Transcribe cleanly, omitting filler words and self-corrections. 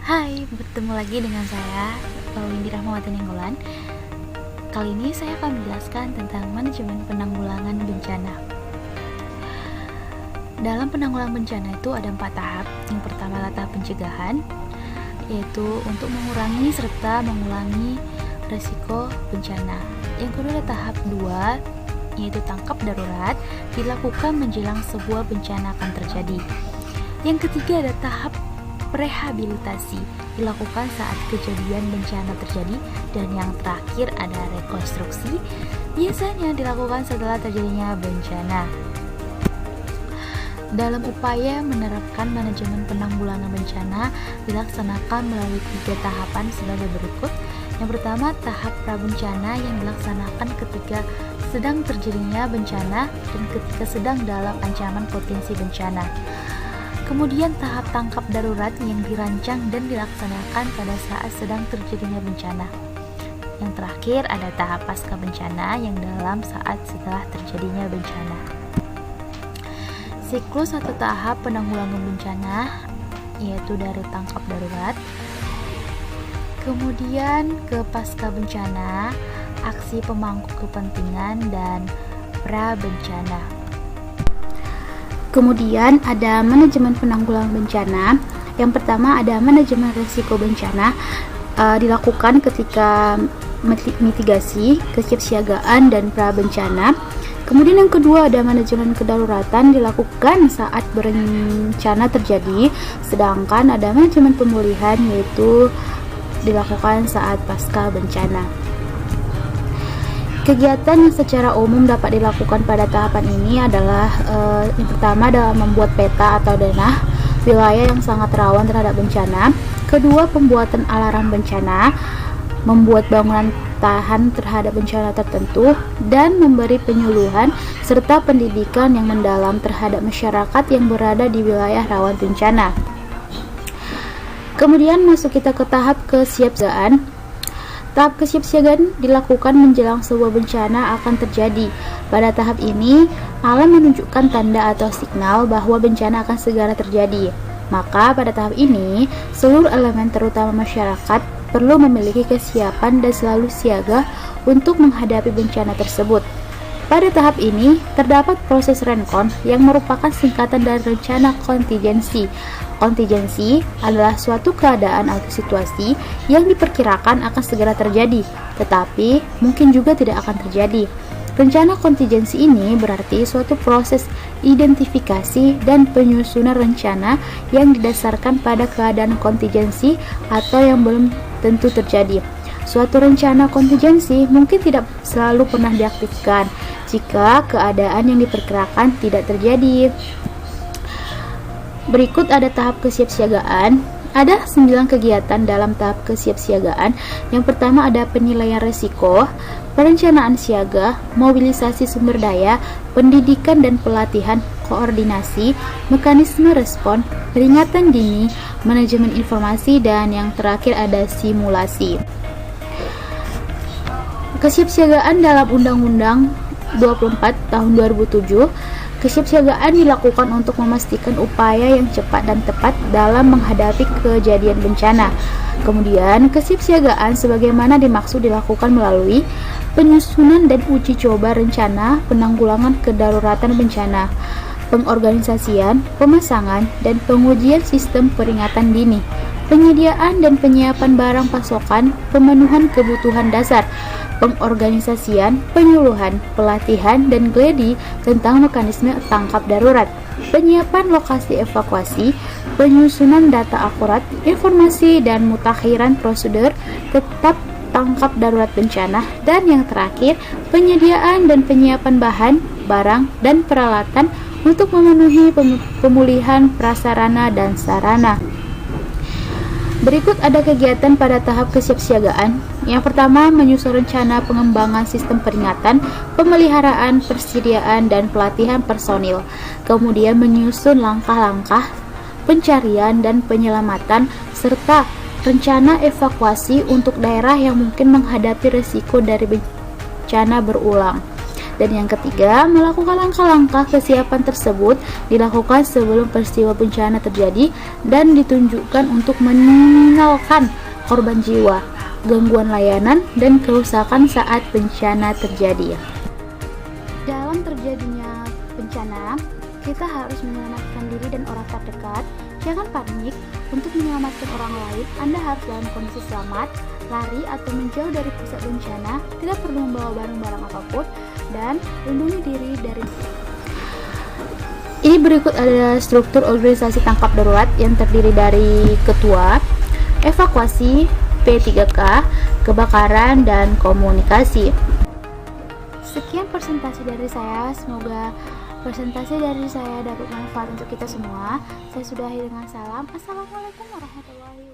Hai, bertemu lagi dengan saya, Windy Rahmawati Nenggolan. Kali ini saya akan menjelaskan tentang manajemen penanggulangan bencana. Dalam penanggulangan bencana itu ada 4 tahap. Yang pertama adalah tahap pencegahan, yaitu untuk mengurangi serta mengulangi risiko bencana. Yang kedua adalah tahap 2, yaitu tangkap darurat, dilakukan menjelang sebuah bencana akan terjadi. Yang ketiga ada tahap rehabilitasi, dilakukan saat kejadian bencana terjadi. Dan yang terakhir ada rekonstruksi, biasanya dilakukan setelah terjadinya bencana. Dalam upaya menerapkan manajemen penanggulangan bencana dilaksanakan melalui 3 tahapan sebagai berikut. Yang pertama, tahap prabencana yang dilaksanakan ketika sedang terjadinya bencana dan ketika sedang dalam ancaman potensi bencana. Kemudian tahap tangkap darurat yang dirancang dan dilaksanakan pada saat sedang terjadinya bencana. Yang terakhir ada tahap pasca bencana yang dalam saat setelah terjadinya bencana. Siklus atau tahap penanggulangan bencana yaitu dari tangkap darurat, kemudian ke pasca bencana, aksi pemangku kepentingan, dan pra-bencana. Kemudian ada manajemen penanggulangan bencana. Yang pertama ada manajemen risiko bencana, dilakukan ketika mitigasi, kesiapsiagaan, dan pra-bencana. Kemudian yang kedua ada manajemen kedaruratan, dilakukan saat bencana terjadi. Sedangkan ada manajemen pemulihan, yaitu dilakukan saat pasca bencana. Kegiatan yang secara umum dapat dilakukan pada tahapan ini adalah yang pertama adalah membuat peta atau denah wilayah yang sangat rawan terhadap bencana. Kedua, pembuatan alarm bencana, membuat bangunan tahan terhadap bencana tertentu, dan memberi penyuluhan serta pendidikan yang mendalam terhadap masyarakat yang berada di wilayah rawan bencana. Kemudian masuk kita ke tahap kesiapsiagaan. Tahap kesiapsiagaan dilakukan menjelang sebuah bencana akan terjadi. Pada tahap ini, alam menunjukkan tanda atau signal bahwa bencana akan segera terjadi. Maka pada tahap ini, seluruh elemen terutama masyarakat perlu memiliki kesiapan dan selalu siaga untuk menghadapi bencana tersebut. Pada tahap ini, terdapat proses rencon yang merupakan singkatan dari rencana kontingensi. Kontingensi adalah suatu keadaan atau situasi yang diperkirakan akan segera terjadi, tetapi mungkin juga tidak akan terjadi. Rencana kontingensi ini berarti suatu proses identifikasi dan penyusunan rencana yang didasarkan pada keadaan kontingensi atau yang belum tentu terjadi. Suatu rencana kontingensi mungkin tidak selalu pernah diaktifkan jika keadaan yang diperkirakan tidak terjadi. Berikut ada tahap kesiapsiagaan. Ada 9 kegiatan dalam tahap kesiapsiagaan. Yang pertama ada penilaian risiko, perencanaan siaga, mobilisasi sumber daya, pendidikan dan pelatihan, koordinasi, mekanisme respon, peringatan dini, manajemen informasi, dan yang terakhir ada simulasi. Kesiapsiagaan dalam Undang-Undang 24 tahun 2007, kesiapsiagaan dilakukan untuk memastikan upaya yang cepat dan tepat dalam menghadapi kejadian bencana. Kemudian, kesiapsiagaan sebagaimana dimaksud dilakukan melalui penyusunan dan uji coba rencana penanggulangan kedaruratan bencana, pengorganisasian, pemasangan, dan pengujian sistem peringatan dini, penyediaan dan penyiapan barang pasokan, pemenuhan kebutuhan dasar, pengorganisasian, penyuluhan, pelatihan, dan gladi tentang mekanisme tangkap darurat, penyiapan lokasi evakuasi, penyusunan data akurat, informasi dan mutakhiran prosedur tetap tangkap darurat bencana, dan yang terakhir, penyediaan dan penyiapan bahan, barang, dan peralatan untuk memenuhi pemulihan prasarana dan sarana. Berikut ada kegiatan pada tahap kesiapsiagaan. Yang pertama, menyusun rencana pengembangan sistem peringatan, pemeliharaan, persediaan, dan pelatihan personil. Kemudian menyusun langkah-langkah pencarian dan penyelamatan, serta rencana evakuasi untuk daerah yang mungkin menghadapi risiko dari bencana berulang. Dan yang ketiga, melakukan langkah-langkah kesiapan tersebut dilakukan sebelum peristiwa bencana terjadi dan ditunjukkan untuk meminimalkan korban jiwa, gangguan layanan, dan kerusakan saat bencana terjadi. Dalam terjadinya bencana, kita harus menyelamatkan diri dan orang terdekat. Jangan panik. Untuk menyelamatkan orang lain, Anda harus dalam kondisi selamat, lari atau menjauh dari pusat bencana, tidak perlu membawa barang-barang apapun, dan lindungi diri dari. Ini berikut adalah struktur organisasi tangkap darurat yang terdiri dari ketua, evakuasi, P3K, kebakaran, dan komunikasi. Sekian presentasi dari saya, semoga presentasi dari saya dapat bermanfaat untuk kita semua. Saya sudahi dengan salam. Assalamualaikum warahmatullahi wabarakatuh.